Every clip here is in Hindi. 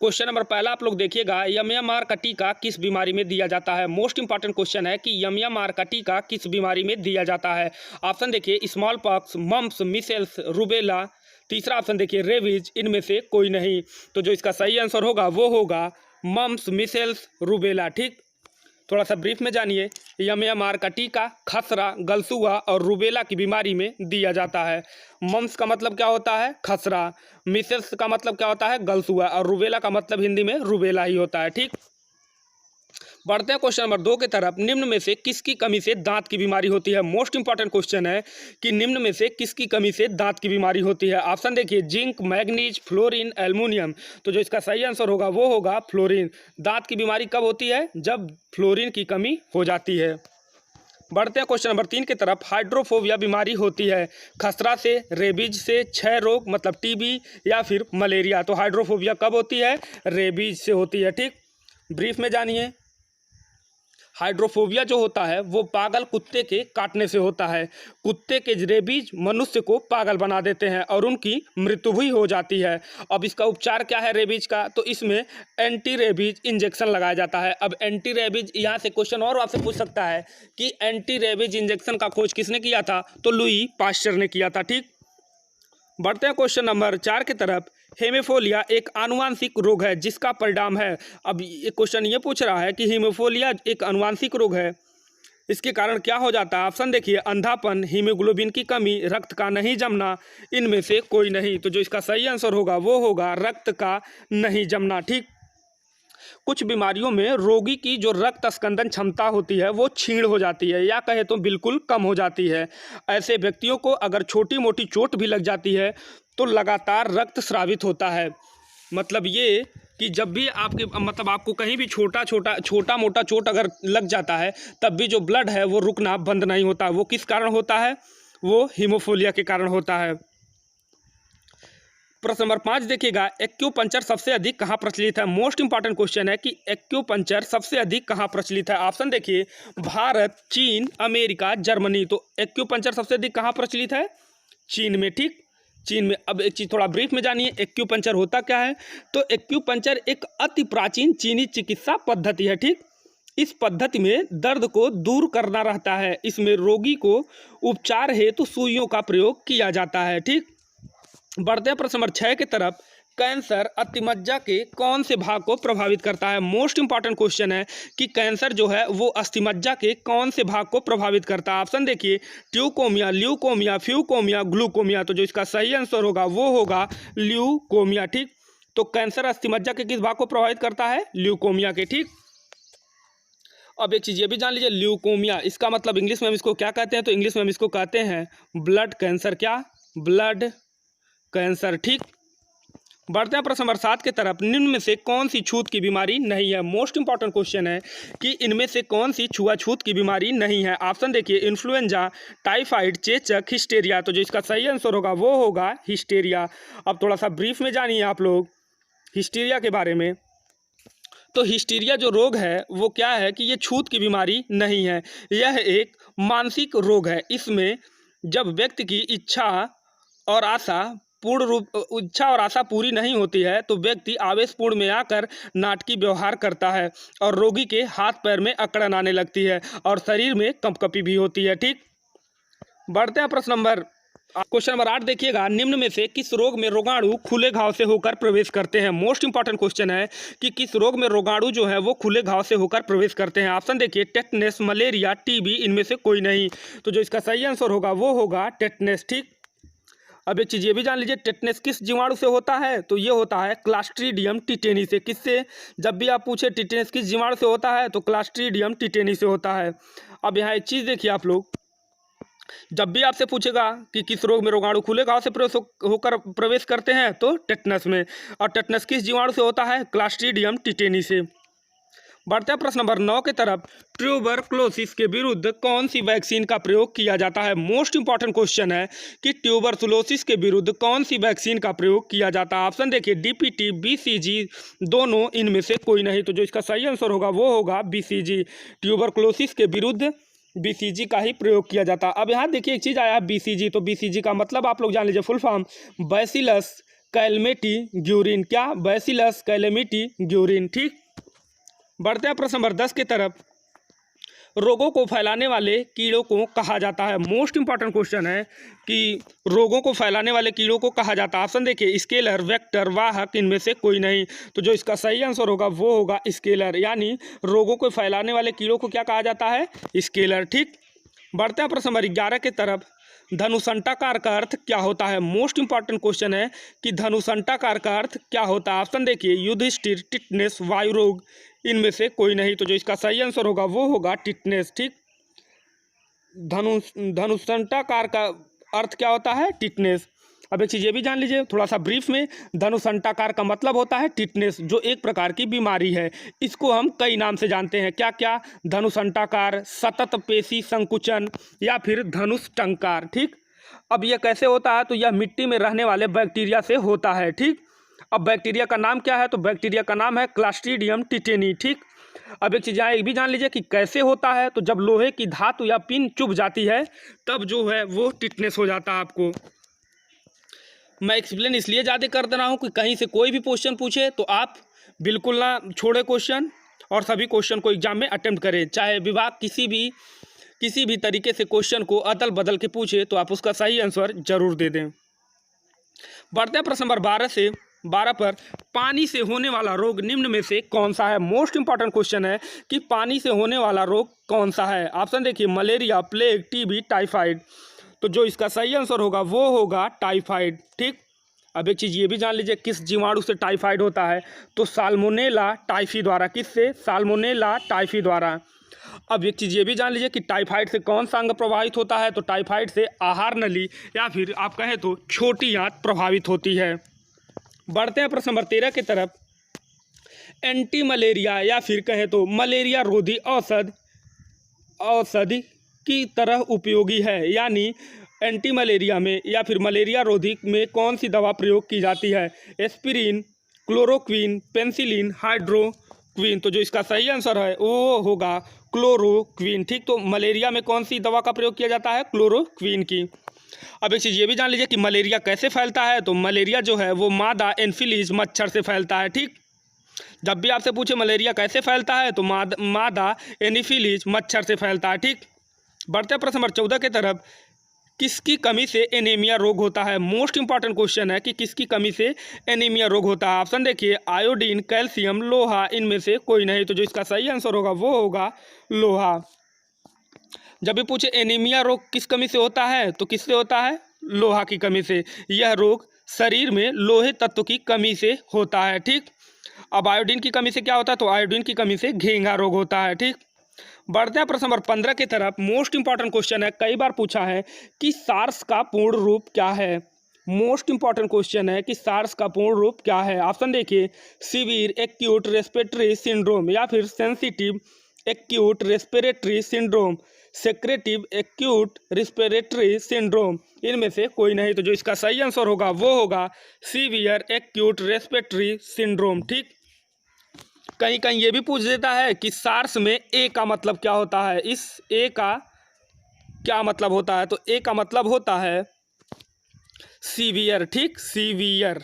क्वेश्चन नंबर पहला आप लोग देखिएगा, यमयमार का टीका किस बीमारी में दिया जाता है। मोस्ट इंपॉर्टेंट क्वेश्चन है कि यमयमार का टीका किस बीमारी में दिया जाता है। ऑप्शन देखिए, small pox, mumps, micelles, rubella. तीसरा ऑप्शन देखिए, रेबीज। इनमें से कोई नहीं। तो जो इसका सही आंसर होगा वो होगा मम्प्स, मिसेल्स, रूबेला। ठीक, थोड़ा सा ब्रीफ में जानिए। यमयमार का टीका खसरा, गलसुआ और रूबेला की बीमारी में दिया जाता है। मम्प्स का मतलब क्या होता है? खसरा। मिसेल्स का मतलब क्या होता है? गलसुआ। और रूबेला का मतलब हिंदी में रूबेला ही होता है। ठीक, बढ़ते हैं क्वेश्चन नंबर 2 की तरफ। निम्न में से किसकी कमी से दांत की बीमारी होती है। मोस्ट इंपॉर्टेंट क्वेश्चन है कि निम्न में से किसकी कमी से दांत की बीमारी होती है। ऑप्शन देखिए, जिंक, मैग्नीज, फ्लोरीन, एल्युमिनियम। तो जो इसका सही आंसर होगा वो होगा फ्लोरीन। दांत की बीमारी कब होती है? जब फ्लोरीन की कमी हो जाती है। बढ़ते हैं क्वेश्चन नंबर 3 की तरफ। हाइड्रोफोबिया बीमारी होती है खसरा से, रेबीज से, क्षय रोग मतलब टीबी या फिर मलेरिया। तो हाइड्रोफोबिया कब होती है? रेबीज से होती है। ठीक, ब्रीफ में जानिए। हाइड्रोफोबिया जो होता है वो पागल कुत्ते के काटने से होता है। कुत्ते के रेबीज मनुष्य को पागल बना देते हैं और उनकी मृत्यु भी हो जाती है। अब इसका उपचार क्या है रेबीज का? तो इसमें एंटी रेबीज इंजेक्शन लगाया जाता है। अब एंटी रेबीज, यहाँ से क्वेश्चन और आपसे पूछ सकता है कि एंटी रेबीज इंजेक्शन का खोज किसने किया था? तो लुई पास्चर ने किया था। ठीक, बढ़ते हैं क्वेश्चन नंबर 4 की तरफ। हेमोफिलिया एक आनुवांशिक रोग है जिसका परिणाम है। अब ये क्वेश्चन ये पूछ रहा है कि हेमोफिलिया एक आनुवांशिक रोग है, इसके कारण क्या हो जाता है। ऑप्शन देखिए, अंधापन, हीमोग्लोबिन की कमी, रक्त का नहीं जमना। इनमें से कोई नहीं। तो जो इसका सही आंसर होगा वो होगा रक्त का नहीं जमना। ठीक, कुछ बीमारियों में रोगी की जो रक्त स्कंदन क्षमता होती है वो क्षीण हो जाती है या कहे तो बिल्कुल कम हो जाती है। ऐसे व्यक्तियों को अगर छोटी मोटी चोट भी लग जाती है तो लगातार रक्त स्रावित होता है। मतलब ये कि जब भी आपके मतलब आपको कहीं भी छोटा मोटा चोट अगर लग जाता है तब भी जो ब्लड है वो रुकना बंद नहीं होता। वो किस कारण होता है? वो हीमोफिलिया के कारण होता है। प्रश्न नंबर 5 देखिएगा, एक्यूपंक्चर सबसे अधिक कहाँ प्रचलित है। मोस्ट इंपॉर्टेंट क्वेश्चन है कि एक्यूपंक्चर सबसे अधिक कहाँ प्रचलित है। ऑप्शन देखिए, भारत, चीन, अमेरिका, जर्मनी। तो एक्यूपंक्चर सबसे अधिक कहाँ प्रचलित है? चीन में। ठीक, चीन में। अब एक चीज़ थोड़ा ब्रीफ में जानिए, एक्यूपंक्चर होता क्या है। तो एक्यूपंक्चर एक अति प्राचीन चीनी चिकित्सा पद्धति है। ठीक, इस पद्धति में दर्द को दूर करना रहता है। इसमें रोगी को उपचार हेतु सुइयों का प्रयोग किया जाता है। ठीक, बढ़ते हैं प्रश्न नंबर 6 की तरफ। कैंसर अस्थिमज्जा के कौन से भाग को प्रभावित करता है। मोस्ट इंपॉर्टेंट क्वेश्चन है कि कैंसर जो है वो अस्थिमज्जा के कौन से भाग को प्रभावित करता है। ऑप्शन देखिए, ट्यूकोमिया, ल्यूकोमिया, फ्यूकोमिया, ग्लूकोमिया। तो जो इसका सही आंसर होगा वो होगा ल्यूकोमिया। ठीक, तो कैंसर अस्थिमज्जा के किस भाग को प्रभावित करता है? ल्यूकोमिया के। ठीक, अब एक चीज़ ये भी जान लीजिए, ल्यूकोमिया इसका मतलब इंग्लिश में हम इसको क्या कहते हैं? तो इंग्लिश में हम इसको कहते हैं ब्लड कैंसर। क्या? Blood cancer. ठीक, बढ़ते हैं प्रश्न नंबर 7 की तरफ। निम्न में से कौन सी छूत की बीमारी नहीं है। मोस्ट इंपॉर्टेंट क्वेश्चन है कि इनमें से कौन सी छुआछूत की बीमारी नहीं है। ऑप्शन देखिए, इन्फ्लुएंजा, टाइफाइड, चेचक, हिस्टेरिया। तो जो इसका सही आंसर होगा वो होगा हिस्टेरिया। अब थोड़ा सा ब्रीफ में जानिए आप लोग हिस्टीरिया के बारे में। तो हिस्टीरिया जो रोग है वो क्या है कि ये छूत की बीमारी नहीं है, यह एक मानसिक रोग है। इसमें जब व्यक्ति की इच्छा और आशा पूरी नहीं होती है तो व्यक्ति आवेशपूर्ण में आकर नाटकीय व्यवहार करता है और रोगी के हाथ पैर में अकड़न आने लगती है और शरीर में कंपकपी भी होती है। ठीक, बढ़ते हैं प्रश्न नंबर क्वेश्चन नंबर 8 देखिएगा। निम्न में से किस रोग में रोगाणु खुले घाव से होकर प्रवेश करते हैं। मोस्ट इंपॉर्टेंट क्वेश्चन है कि किस रोग में रोगाणु जो है वो खुले घाव से होकर प्रवेश करते हैं। ऑप्शन देखिए, टेटनेस, मलेरिया, टीबी। इनमें से कोई नहीं। तो जो इसका सही आंसर होगा वो होगा टेटनेस। ठीक, अब एक चीज़ ये भी जान लीजिए, टेटनेस किस जीवाणु से होता है। तो ये होता है क्लास्ट्रीडियम टिटेनी से। किससे? जब भी आप पूछे टिटेनस किस जीवाणु से होता है तो क्लास्ट्रीडियम टिटेनी से होता है। अब यहाँ एक चीज़ देखिए आप लोग, जब भी आपसे पूछेगा कि किस रोग में रोगाणु खुले घाव से होकर प्रवेश करते हैं तो टेटनस में। और टेटनस किस जीवाणु से होता है? क्लास्ट्रीडियम टिटेनी से। बढ़ते हैं प्रश्न नंबर 9 की तरफ। ट्यूबरक्लोसिस के विरुद्ध कौन सी वैक्सीन का प्रयोग किया जाता है। मोस्ट इंपॉर्टेंट क्वेश्चन है कि ट्यूबरक्लोसिस के विरुद्ध कौन सी वैक्सीन का प्रयोग किया जाता है। ऑप्शन देखिए, डीपीटी, बीसीजी, दोनों। इनमें से कोई नहीं। तो जो इसका सही आंसर होगा वो होगा बीसीजी। ट्यूबरक्लोसिस के विरुद्ध बीसीजी का ही प्रयोग किया जाता है। अब यहाँ देखिए एक चीज़ आया बीसीजी। तो बीसीजी का मतलब आप लोग जान लीजिए, full form bacillus Calmette Guerin, क्या? Bacillus Calmette Guerin. ठीक, बढ़ते हैं प्रश्न नंबर 10 की तरफ। रोगों को फैलाने वाले कीड़ों को कहा जाता है। मोस्ट इंपॉर्टेंट क्वेश्चन है कि रोगों को फैलाने वाले कीड़ों को कहा जाता है। ऑप्शन देखिए, स्केलर, वेक्टर, वाहक, इनमें से कोई नहीं। तो जो इसका सही आंसर होगा वो होगा स्केलर, यानी रोगों को फैलाने वाले कीड़ों को क्या कहा जाता है? स्केलर। ठीक, बढ़ते हैं प्रश्न नंबर 11 की तरफ। धनुषंटाकार का अर्थ क्या होता है? मोस्ट इंपॉर्टेंट क्वेश्चन है कि धनुषंटाकार का अर्थ क्या होता है। ऑप्शन देखिए, युधिष्ठिर, टिटनेस, वायु रोग, इनमें से कोई नहीं। तो जो इसका सही आंसर होगा वो होगा टिटनेस। ठीक, धनुषंटाकार का अर्थ क्या होता है? टिटनेस। अब एक चीज़ ये भी जान लीजिए थोड़ा सा ब्रीफ में, धनुषंटाकार का मतलब होता है टिटनेस, जो एक प्रकार की बीमारी है। इसको हम कई नाम से जानते हैं, क्या क्या? धनुषंटाकार, सतत पेशी संकुचन, या फिर धनुषटंकार। ठीक, अब यह कैसे होता है? तो यह मिट्टी में रहने वाले बैक्टीरिया से होता है। ठीक, अब बैक्टीरिया का नाम क्या है? तो बैक्टीरिया का नाम है क्लस्ट्रीडियम टिटेनी। ठीक, अब एक चीज़ ये भी जान लीजिए कि कैसे होता है। तो जब लोहे की धातु या पिन चुभ जाती है तब जो है वो टिटनेस हो जाता है। आपको मैं एक्सप्लेन इसलिए ज़्यादा कर दे रहा हूँ कि कहीं से कोई भी क्वेश्चन पूछे तो आप बिल्कुल ना छोड़े क्वेश्चन, और सभी क्वेश्चन को एग्जाम में अटेम्प्ट करें। चाहे विभाग किसी भी तरीके से क्वेश्चन को अदल बदल के पूछे तो आप उसका सही आंसर जरूर दे दें। बढ़ते हैं प्रश्न नंबर 12 पर। पानी से होने वाला रोग निम्न में से कौन सा है? मोस्ट इंपॉर्टेंट क्वेश्चन है कि पानी से होने वाला रोग कौन सा है। ऑप्शन देखिए, मलेरिया, प्लेग, टीबी, टाइफाइड। तो जो इसका सही आंसर होगा वो होगा टाइफाइड। ठीक, अब एक चीज़ ये भी जान लीजिए किस जीवाणु से टाइफाइड होता है। तो साल्मोनेला टाइफी द्वारा। किससे? साल्मोनेला टाइफी द्वारा। अब एक चीज़ ये भी जान लीजिए कि टाइफाइड से कौन सा अंग प्रभावित होता है। तो टाइफाइड से आहार नली, या फिर आप कहें तो छोटी आंत प्रभावित होती है। बढ़ते हैं प्रश्न नंबर 13 की तरफ। एंटी मलेरिया, या फिर कहें तो मलेरिया रोधी औषधि की तरह उपयोगी है, यानी एंटी मलेरिया में या फिर मलेरिया रोधी में कौन सी दवा प्रयोग की जाती है? Aspirin, chloroquine, penicillin, हाइड्रोक्विन। तो जो इसका सही आंसर है वो होगा क्लोरोक्विन। ठीक, तो मलेरिया में कौन सी दवा का प्रयोग किया जाता है? क्लोरोक्विन की। अब एक चीज़ ये भी जान लीजिए कि मलेरिया कैसे फैलता है। तो मलेरिया जो है वो मादा एनफिलीज मच्छर से फैलता है। ठीक, जब भी आपसे पूछे मलेरिया कैसे फैलता है तो मादा एनीफिलीज मच्छर से फैलता है। ठीक, बढ़ते प्रश्न नंबर 14 की तरफ। किसकी कमी से एनीमिया रोग होता है? मोस्ट इंपॉर्टेंट क्वेश्चन है कि किसकी कमी से एनीमिया रोग होता है। ऑप्शन देखिए, आयोडीन, कैल्शियम, लोहा, इनमें से कोई नहीं। तो जो इसका सही आंसर होगा वो होगा लोहा। जब भी पूछे एनीमिया रोग किस कमी से होता है तो किससे होता है? लोहा की कमी से। यह रोग शरीर में लोहे तत्व की कमी से होता है। ठीक, अब आयोडीन की कमी से क्या होता है? तो आयोडीन की कमी से घेंघा रोग होता है। ठीक, बढ़ते हैं प्रश्न नंबर 15 की तरफ। मोस्ट इंपॉर्टेंट क्वेश्चन है, कई बार पूछा है कि सार्स का पूर्ण रूप क्या है। मोस्ट इंपॉर्टेंट क्वेश्चन है कि सार्स का पूर्ण रूप क्या है। ऑप्शन देखिए, सीवियर एक्यूट रेस्पिरेटरी सिंड्रोम, या फिर sensitive acute respiratory syndrome, secretive acute respiratory syndrome, इनमें से कोई नहीं। तो जो इसका सही आंसर होगा वो होगा सीवियर एक्यूट रेस्पिरेटरी सिंड्रोम। ठीक, कहीं कहीं ये भी पूछ देता है कि सार्स में ए का मतलब क्या होता है। इस ए का क्या मतलब होता है? तो ए का मतलब होता है सीवियर। ठीक, सीवियर।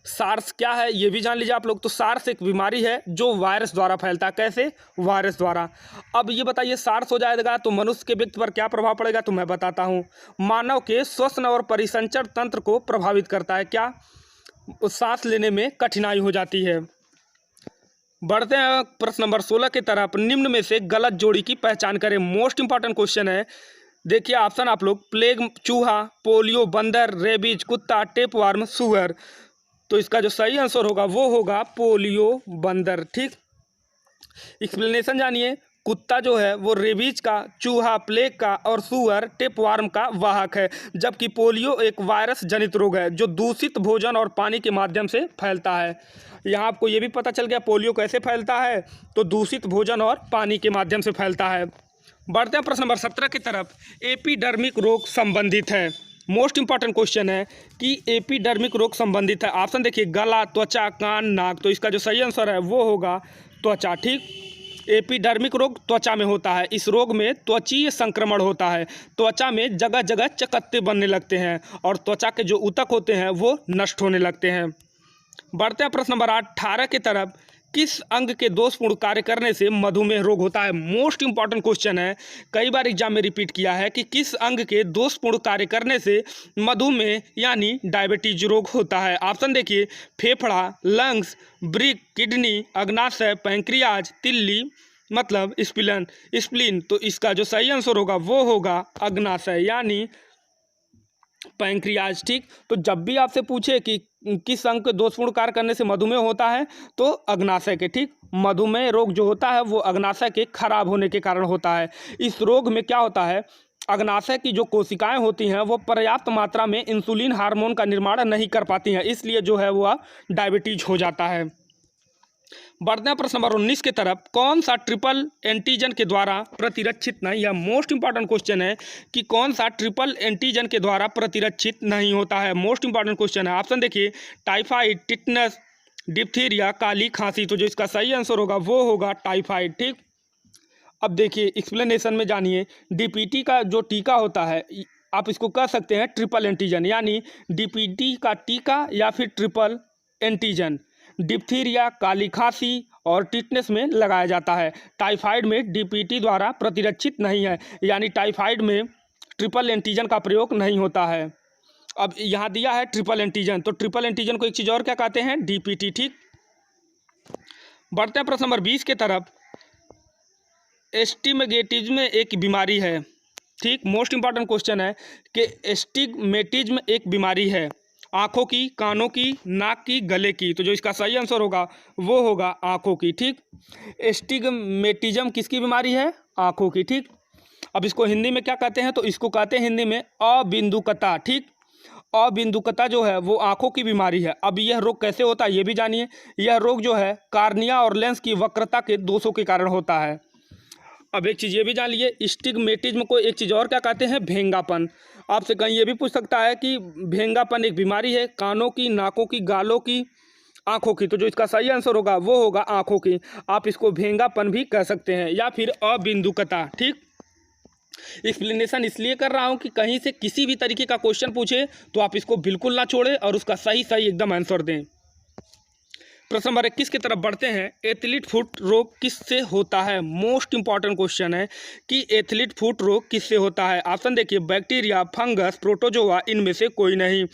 सार्स क्या है ये भी जान लीजिए आप लोग। तो सार्स एक बीमारी है जो वायरस द्वारा फैलता है। कैसे? वायरस द्वारा। अब ये बताइए, सार्स हो जाएगा तो मनुष्य के व्यक्ति पर क्या प्रभाव पड़ेगा? तो मैं बताता हूँ। मानव के श्वसन और परिसंचरण तंत्र को प्रभावित करता है। क्या? सांस लेने में कठिनाई हो जाती है। बढ़ते हैं प्रश्न नंबर 16 की तरफ। निम्न में से गलत जोड़ी की पहचान करें। मोस्ट इंपॉर्टेंट क्वेश्चन है, देखिए ऑप्शन आप लोग, प्लेग चूहा, पोलियो बंदर, रेबीज कुत्ता, टेपवार्म सुअर। तो इसका जो सही आंसर होगा वो होगा पोलियो बंदर। ठीक, एक्सप्लेनेशन जानिए। कुत्ता जो है वो रेबीज का, चूहा प्लेग का, और सुअर टेपवार्म का वाहक है। जबकि पोलियो एक वायरस जनित रोग है जो दूषित भोजन और पानी के माध्यम से फैलता है। यहाँ आपको ये भी पता चल गया पोलियो कैसे फैलता है, तो दूषित भोजन और पानी के माध्यम से फैलता है। बढ़ते हैं प्रश्न नंबर 17 की तरफ। एपिडर्मिक रोग संबंधित है। मोस्ट इंपॉर्टेंट क्वेश्चन है कि एपिडर्मिक रोग संबंधित है। ऑप्शन देखिए, गला, त्वचा, कान, नाक। तो इसका जो सही आंसर है वो होगा त्वचा। ठीक, एपिडर्मिक रोग त्वचा में होता है। इस रोग में त्वचीय संक्रमण होता है। त्वचा में जगह जगह चकत्ते बनने लगते हैं और त्वचा के जो ऊतक होते हैं वो नष्ट होने लगते हैं। बढ़ते हैं प्रश्न नंबर 18 की तरफ। किस अंग के दोषपूर्ण कार्य करने से मधुमेह रोग होता है? मोस्ट इंपॉर्टेंट क्वेश्चन है, कई बार एग्जाम में रिपीट किया है कि किस अंग के दोषपूर्ण कार्य करने से मधुमेह यानी डायबिटीज रोग होता है। ऑप्शन देखिए, फेफड़ा, लंग्स, ब्रिक, किडनी, अग्नाशय, पैंक्रियाज, तिल्ली मतलब स्प्लीन। तो इसका जो सही आंसर होगा वो होगा अग्नाशय यानी पैंक्रियाज। ठीक, तो जब भी आपसे पूछे कि किस अंग के दोषपूर्ण कार्य करने से मधुमेह होता है तो अग्नाशय के। ठीक, मधुमेह रोग जो होता है वो अग्नाशय के खराब होने के कारण होता है। इस रोग में क्या होता है, अग्नाशय की जो कोशिकाएं होती हैं वो पर्याप्त मात्रा में इंसुलिन हार्मोन का निर्माण नहीं कर पाती हैं, इसलिए जो है वह डायबिटीज हो जाता है। बढ़ते हैं प्रश्न नंबर 19 की तरफ। कौन सा ट्रिपल एंटीजन के द्वारा प्रतिरक्षित नहीं, यह मोस्ट इंपॉर्टेंट क्वेश्चन है कि कौन सा ट्रिपल एंटीजन के द्वारा प्रतिरक्षित नहीं होता है। मोस्ट इंपॉर्टेंट क्वेश्चन है। ऑप्शन देखिए, टाइफाइड, टिटनस, डिप्थीरिया, काली खांसी। तो जो इसका सही आंसर होगा वो होगा टाइफाइड। ठीक, अब देखिए एक्सप्लेनेशन में जानिए। डीपीटी का जो टीका होता है आप इसको कह सकते हैं ट्रिपल एंटीजन, यानी डीपीटी का टीका या फिर ट्रिपल एंटीजन डिप्थीरिया, काली खांसी और टिटनेस में लगाया जाता है। टाइफाइड में डीपीटी द्वारा प्रतिरक्षित नहीं है, यानी टाइफाइड में ट्रिपल एंटीजन का प्रयोग नहीं होता है। अब यहाँ दिया है ट्रिपल एंटीजन, तो ट्रिपल एंटीजन को एक चीज़ और क्या कहते हैं, डीपीटी। ठीक, बढ़ते हैं प्रश्न नंबर 20 की तरफ। एस्टिग्मेटिज्म एक बीमारी है। ठीक, मोस्ट इंपॉर्टेंट क्वेश्चन है कि एस्टिग्मेटिज्म एक बीमारी है, आँखों की, कानों की, नाक की, गले की। तो जो इसका सही आंसर होगा वो होगा आँखों की। ठीक, एस्टिग्मेटिज्म किसकी बीमारी है, आँखों की। ठीक, अब इसको हिंदी में क्या कहते हैं, तो इसको कहते हैं हिंदी में अबिंदुकता। ठीक, अबिंदुकता जो है वो आँखों की बीमारी है। अब यह रोग कैसे होता है ये भी जानिए। यह रोग जो है कार्निया और लेंस की वक्रता के दोषों के कारण होता है। अब एक चीज़ ये भी जान लीजिए, एस्टिग्मेटिज्म को एक चीज़ और क्या कहते हैं, भेंगापन। आपसे कहीं ये भी पूछ सकता है कि भेंगापन एक बीमारी है कानों की, नाकों की, गालों की, आँखों की। तो जो इसका सही आंसर होगा वो होगा आँखों की। आप इसको भेंगापन भी कह सकते हैं या फिर अबिंदुकता। ठीक, एक्सप्लेनेशन इसलिए कर रहा हूँ कि कहीं से किसी भी तरीके का क्वेश्चन पूछे तो आप इसको बिल्कुल ना छोड़ें और उसका सही एकदम आंसर दें। प्रश्न नंबर 21 की तरफ बढ़ते हैं। एथलीट फुट रोग किससे होता है? मोस्ट इंपॉर्टेंट क्वेश्चन है कि एथलीट फुट रोग किससे होता है। ऑप्शन देखिए, बैक्टीरिया, फंगस, प्रोटोजोआ, इनमें से कोई नहीं।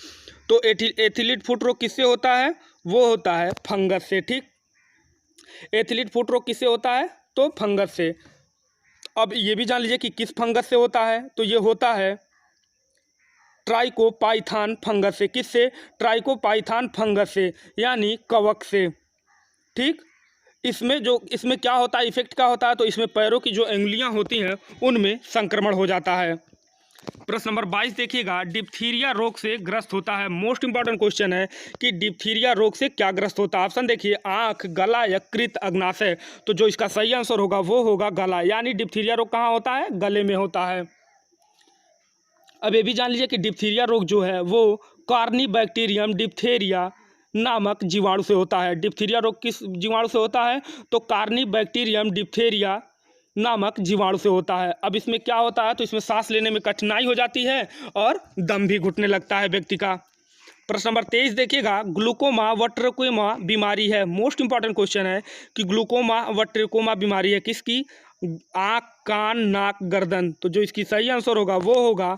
तो एथलीट फुट रोग किससे होता है, वो होता है फंगस से। ठीक, एथलीट फुट रोग किससे होता है, तो फंगस से। अब ये भी जान लीजिए कि किस फंगस से होता है, तो ये होता है ट्राइकोपाइथान फंगस से। किससे, ट्राइकोपाइथान फंगस से यानी कवक से। ठीक, इसमें क्या होता है, इफेक्ट क्या होता है, तो इसमें पैरों की जो अंगुलियां होती हैं उनमें संक्रमण हो जाता है। प्रश्न नंबर 22 देखिएगा। डिप्थीरिया रोग से ग्रस्त होता है। मोस्ट इंपॉर्टेंट क्वेश्चन है कि डिप्थीरिया रोग से क्या ग्रस्त होता है। ऑप्शन देखिए, आंख, गला, यकृत, अग्नाशय। तो जो इसका सही आंसर होगा वो होगा गला, यानी डिप्थीरिया रोग कहाँ होता है, गले में होता है। अब ये भी जान लीजिए कि डिप्थीरिया रोग जो है वो कार्निबैक्टीरियम डिप्थेरिया नामक जीवाणु से होता है। डिप्थीरिया रोग किस जीवाणु से होता है, तो कार्निबैक्टीरियम डिप्थेरिया नामक जीवाणु से होता है। अब इसमें क्या होता है, तो इसमें सांस लेने में कठिनाई हो जाती है और दम भी घुटने लगता है व्यक्ति का। प्रश्न नंबर 23 देखिएगा। ग्लूकोमा व ट्रेकोमा बीमारी है। मोस्ट इंपॉर्टेंट क्वेश्चन है कि ग्लूकोमा व ट्रेकोमा बीमारी है किसकी, आँख, कान, नाक, गर्दन। तो जो इसकी सही आंसर होगा वो होगा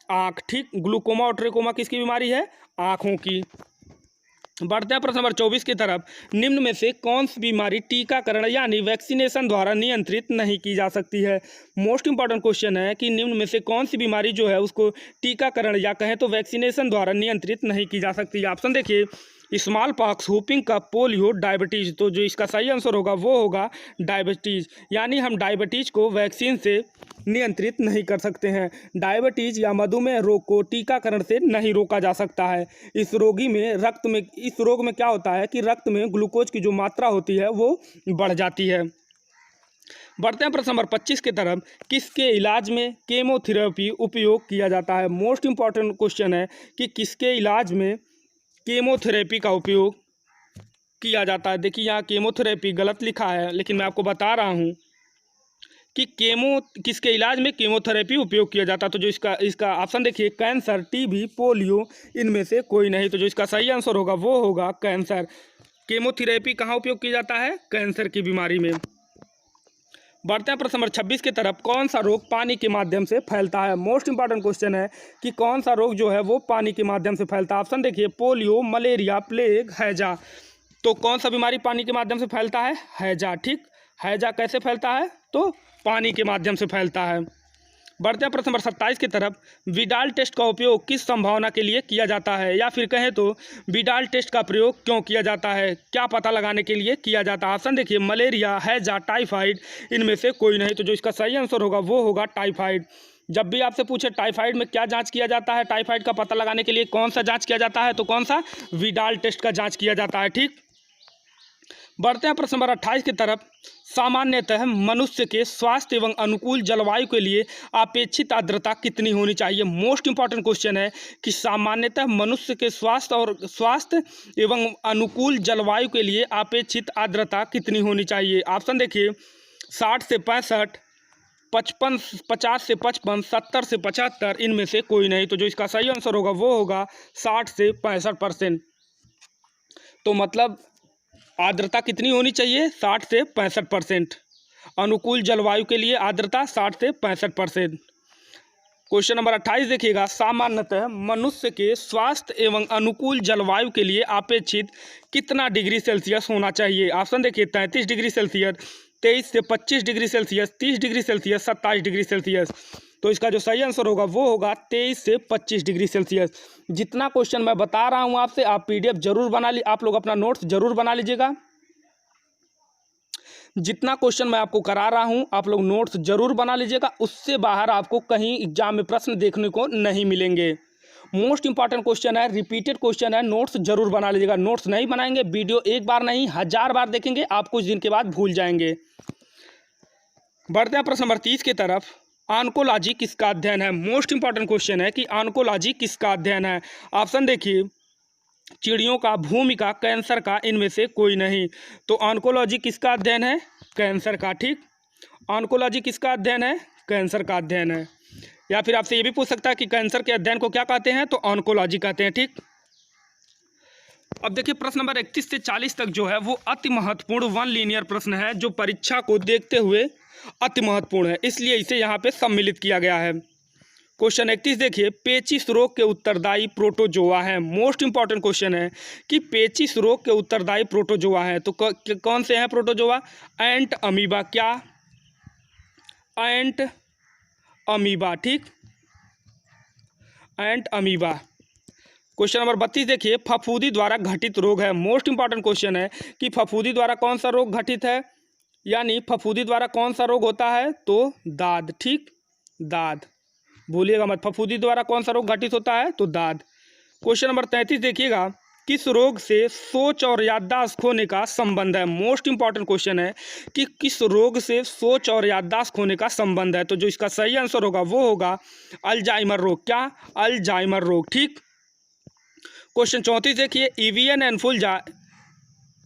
आँख। ठीक, ग्लूकोमा और ट्रेकोमा किसकी बीमारी है, आँखों की। बढ़ते हैं प्रश्न नंबर 24 की तरफ। निम्न में से कौन सी बीमारी टीकाकरण यानी वैक्सीनेशन द्वारा नियंत्रित नहीं की जा सकती है। मोस्ट इंपॉर्टेंट क्वेश्चन है कि निम्न में से कौन सी बीमारी जो है उसको टीकाकरण या कहें तो वैक्सीनेशन द्वारा नियंत्रित नहीं की जा सकती है। ऑप्शन देखिए, smallpox, whooping cough, polio, diabetes. तो जो इसका सही आंसर होगा वो होगा डायबिटीज़, यानी हम डायबिटीज़ को वैक्सीन से नियंत्रित नहीं कर सकते हैं। डायबिटीज़ या मधुमेह रोग को टीकाकरण से नहीं रोका जा सकता है। इस रोग में क्या होता है कि रक्त में ग्लूकोज की जो मात्रा होती है वो बढ़ जाती है। बढ़ते हैं प्रश्न नंबर 25 की तरफ। किसके इलाज में केमोथेरेपी उपयोग किया जाता है। मोस्ट इंपॉर्टेंट क्वेश्चन है कि किसके इलाज में केमोथेरेपी का उपयोग किया जाता है। देखिए यहाँ कीमोथेरेपी गलत लिखा है, लेकिन मैं आपको बता रहा हूँ कि किसके इलाज में कीमोथेरेपी उपयोग किया जाता है। तो जो इसका इसका ऑप्शन देखिए, कैंसर, टीबी, पोलियो, इनमें से कोई नहीं। तो जो इसका सही आंसर होगा वो होगा कैंसर। कीमोथेरेपी कहाँ उपयोग किया जाता है? कैंसर की बीमारी में। बढ़ते हैं प्रश्न नंबर 26 की तरफ। कौन सा रोग पानी के माध्यम से फैलता है? मोस्ट इंपॉर्टेंट क्वेश्चन है कि कौन सा रोग जो है वो पानी के माध्यम से फैलता है। ऑप्शन देखिए, पोलियो, मलेरिया, प्लेग, हैजा। तो कौन सा बीमारी पानी के माध्यम से फैलता है? हैजा। ठीक, हैजा कैसे फैलता है? तो पानी के माध्यम से फैलता है। बढ़ते हैं प्रश्न नंबर 27 की तरफ। विडाल टेस्ट का उपयोग किस संभावना के लिए किया जाता है, या फिर कहें तो विडाल टेस्ट का प्रयोग क्यों किया जाता है? क्या पता लगाने के लिए किया जाता है? ऑप्शन देखिए, मलेरिया, हैजा, टाइफाइड, इनमें से कोई नहीं। तो जो इसका सही आंसर होगा वो होगा टाइफाइड। जब भी आपसे पूछे टाइफाइड में क्या जांच किया जाता है, टाइफाइड का पता लगाने के लिए कौन सा जांच किया जाता है, तो कौन सा? विडाल टेस्ट का जांच किया जाता है। ठीक, बढ़ते हैं प्रश्न नंबर 28 की तरफ। सामान्यतः मनुष्य के स्वास्थ्य एवं अनुकूल जलवायु के लिए अपेक्षित आर्द्रता कितनी होनी चाहिए? मोस्ट इंपॉर्टेंट क्वेश्चन है कि सामान्यतः मनुष्य के स्वास्थ्य एवं अनुकूल जलवायु के लिए अपेक्षित आर्द्रता कितनी होनी चाहिए? ऑप्शन देखिए, 60 से 65, 50 से 55, 70 से 75, इनमें से कोई नहीं। तो जो इसका सही आंसर होगा वो होगा 60 से 65%। तो मतलब आर्द्रता कितनी होनी चाहिए? 60 से 65%। अनुकूल जलवायु के लिए आर्द्रता 60 से 65%। क्वेश्चन नंबर 28 देखिएगा। सामान्यतः मनुष्य के स्वास्थ्य एवं अनुकूल जलवायु के लिए अपेक्षित कितना डिग्री सेल्सियस होना चाहिए? ऑप्शन देखिए, 33 डिग्री सेल्सियस, 23 से 25 degree Celsius, 30 degree Celsius, 27 degree Celsius. तो इसका जो सही आंसर होगा वो होगा 23 से 25 डिग्री सेल्सियस। जितना क्वेश्चन मैं बता रहा हूँ आपसे, आप पीडीएफ जरूर बना ली, आप लोग अपना नोट्स जरूर बना लीजिएगा। जितना क्वेश्चन मैं आपको करा रहा हूँ आप लोग नोट्स जरूर बना लीजिएगा, उससे बाहर आपको कहीं एग्जाम में प्रश्न देखने को नहीं मिलेंगे। मोस्ट इंपॉर्टेंट क्वेश्चन है, रिपीटेड क्वेश्चन है, नोट्स जरूर बना लीजिएगा। नोट्स नहीं बनाएंगे, वीडियो एक बार नहीं 1000 बार देखेंगे, आप कुछ दिन के बाद भूल जाएंगे। बढ़ते हैं प्रश्न नंबर 30 की तरफ। ऑन्कोलॉजी किसका अध्ययन है? मोस्ट इंपॉर्टेंट क्वेश्चन है कि ऑन्कोलॉजी किसका अध्ययन है। ऑप्शन देखिए, चिड़ियों का, भूमिका, कैंसर का, इनमें से कोई नहीं। तो ऑन्कोलॉजी किसका अध्ययन है? कैंसर का। ठीक, ऑन्कोलॉजी किसका अध्ययन है? कैंसर का अध्ययन है। या फिर आपसे ये भी पूछ सकता है कि कैंसर के अध्ययन को क्या कहते हैं, तो ऑन्कोलॉजी कहते हैं। ठीक, अब देखिए प्रश्न नंबर 31 से 40 तक जो है वो अति महत्वपूर्ण वन लीनियर प्रश्न है, जो परीक्षा को देखते हुए अति महत्वपूर्ण है, इसलिए इसे यहाँ पे सम्मिलित किया गया है। क्वेश्चन 31 देखिए, पेचिश रोग के उत्तरदायी प्रोटोजोआ है। मोस्ट इंपॉर्टेंट क्वेश्चन है कि पेचिश रोग के उत्तरदायी प्रोटोजोआ है। तो कौन से हैं प्रोटोजोआ? एंट अमीबा। क्या? एंट अमीबा। ठीक, एंट अमीबा। क्वेश्चन नंबर 32 देखिए, फफूंदी द्वारा घटित रोग है। मोस्ट इंपॉर्टेंट क्वेश्चन है कि फफूंदी द्वारा कौन सा रोग घटित है, यानी फफूंदी द्वारा कौन सा रोग होता है, तो दाद। ठीक, दाद, भूलिएगा मत, फफूंदी द्वारा कौन सा रोग घटित होता है, तो दाद। क्वेश्चन नंबर 33 देखिएगा, किस रोग से सोच और याददाश्त खोने का संबंध है? मोस्ट इंपॉर्टेंट क्वेश्चन है कि किस रोग से सोच और याददाश्त खोने का संबंध है। तो जो इसका सही आंसर होगा वो होगा अल्जाइमर रोग। क्या? अल्जाइमर रोग। ठीक, क्वेश्चन 34 देखिए,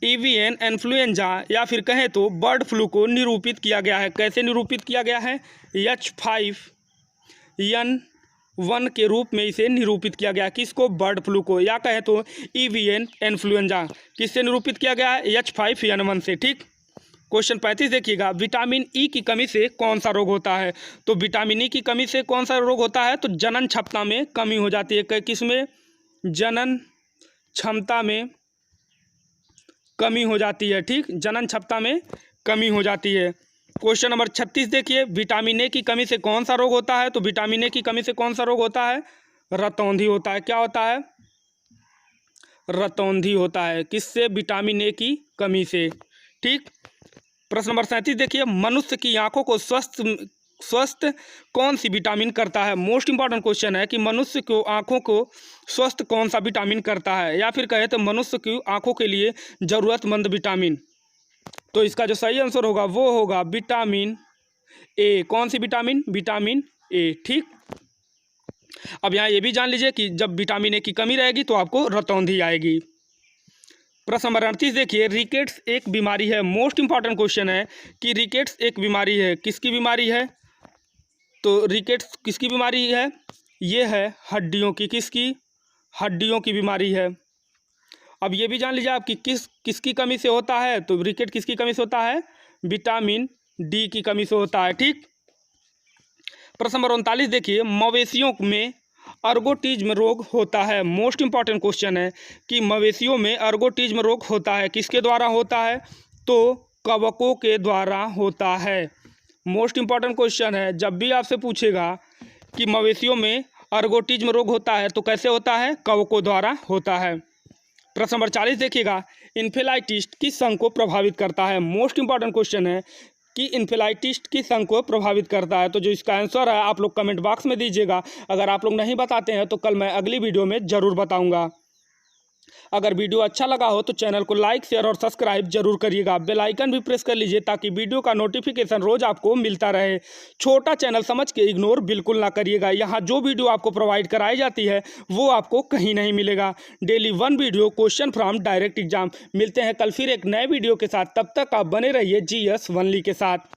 एवियन इन्फ्लुएंजा या फिर कहें तो बर्ड फ्लू को निरूपित किया गया है। कैसे निरूपित किया गया है? H5N1 के रूप में इसे निरूपित किया गया है। किसको? बर्ड फ्लू को, या कहें तो एवियन इन्फ्लुएंजा। किससे निरूपित किया गया है? H5N1 से। ठीक, क्वेश्चन 35 देखिएगा, विटामिन ई की कमी से कौन सा रोग होता है? तो विटामिन ई की कमी से कौन सा रोग होता है? तो जनन क्षमता में कमी हो जाती है। किसमें? जनन क्षमता में कमी हो जाती है। ठीक, जनन क्षमता में कमी हो जाती है। क्वेश्चन नंबर 36 देखिए, विटामिन ए की कमी से कौन सा रोग होता है? तो विटामिन ए की कमी से कौन सा रोग होता है? रतौंधी होता है। क्या होता है? रतौंधी होता है। किससे? विटामिन ए की कमी से। ठीक, प्रश्न नंबर 37 देखिए, मनुष्य की आंखों को स्वस्थ कौन सी विटामिन करता है? मोस्ट इंपॉर्टेंट क्वेश्चन है कि मनुष्य को आंखों को स्वस्थ कौन सा विटामिन करता है, या फिर कहे तो मनुष्य की आंखों के लिए जरूरतमंद विटामिन। तो इसका जो सही आंसर होगा वो होगा विटामिन ए। कौन सी विटामिन? Vitamin A. ठीक, अब यहाँ ये भी जान लीजिए कि जब विटामिन ए की कमी रहेगी तो आपको रतौंधी आएगी। प्रश्न नंबर 38 देखिए, रिकेट्स एक बीमारी है। मोस्ट इंपॉर्टेंट क्वेश्चन है कि रिकेट्स एक बीमारी है, किसकी बीमारी है? तो रिकेट्स किसकी बीमारी है? ये है हड्डियों की, किसकी? हड्डियों की बीमारी है। अब ये भी जान लीजिए आप कि किसकी कमी से होता है। तो रिकेट किसकी कमी से होता है? विटामिन डी की कमी से होता है। ठीक। प्रश्न नंबर 39 देखिए, मवेशियों में अर्गोटिज्म रोग होता है। मोस्ट इंपॉर्टेंट क्वेश्चन है कि मवेशियों में अर्गोटिज्म रोग होता है, किसके द्वारा होता है? तो कवकों के द्वारा होता है। मोस्ट इंपॉर्टेंट क्वेश्चन है, जब भी आपसे पूछेगा कि मवेशियों में अर्गोटिज्म रोग होता है तो कैसे होता है? कवकों द्वारा होता है। प्रश्न नंबर 40 देखिएगा, इन्फेलाइटिस किस संघ को प्रभावित करता है? मोस्ट इंपॉर्टेंट क्वेश्चन है कि इन्फेलाइटिस किस संघ को प्रभावित करता है। तो जो इसका आंसर है आप लोग कमेंट बॉक्स में दीजिएगा। अगर आप लोग नहीं बताते हैं तो कल मैं अगली वीडियो में ज़रूर बताऊंगा। अगर वीडियो अच्छा लगा हो तो चैनल को लाइक, शेयर और सब्सक्राइब जरूर करिएगा। बेल आइकन भी प्रेस कर लीजिए ताकि वीडियो का नोटिफिकेशन रोज आपको मिलता रहे। छोटा चैनल समझ के इग्नोर बिल्कुल ना करिएगा। यहाँ जो वीडियो आपको प्रोवाइड कराई जाती है वो आपको कहीं नहीं मिलेगा। Daily 1 video question from direct exam. मिलते हैं कल फिर एक नए वीडियो के साथ। तब तक आप बने रहिए GS Only के साथ।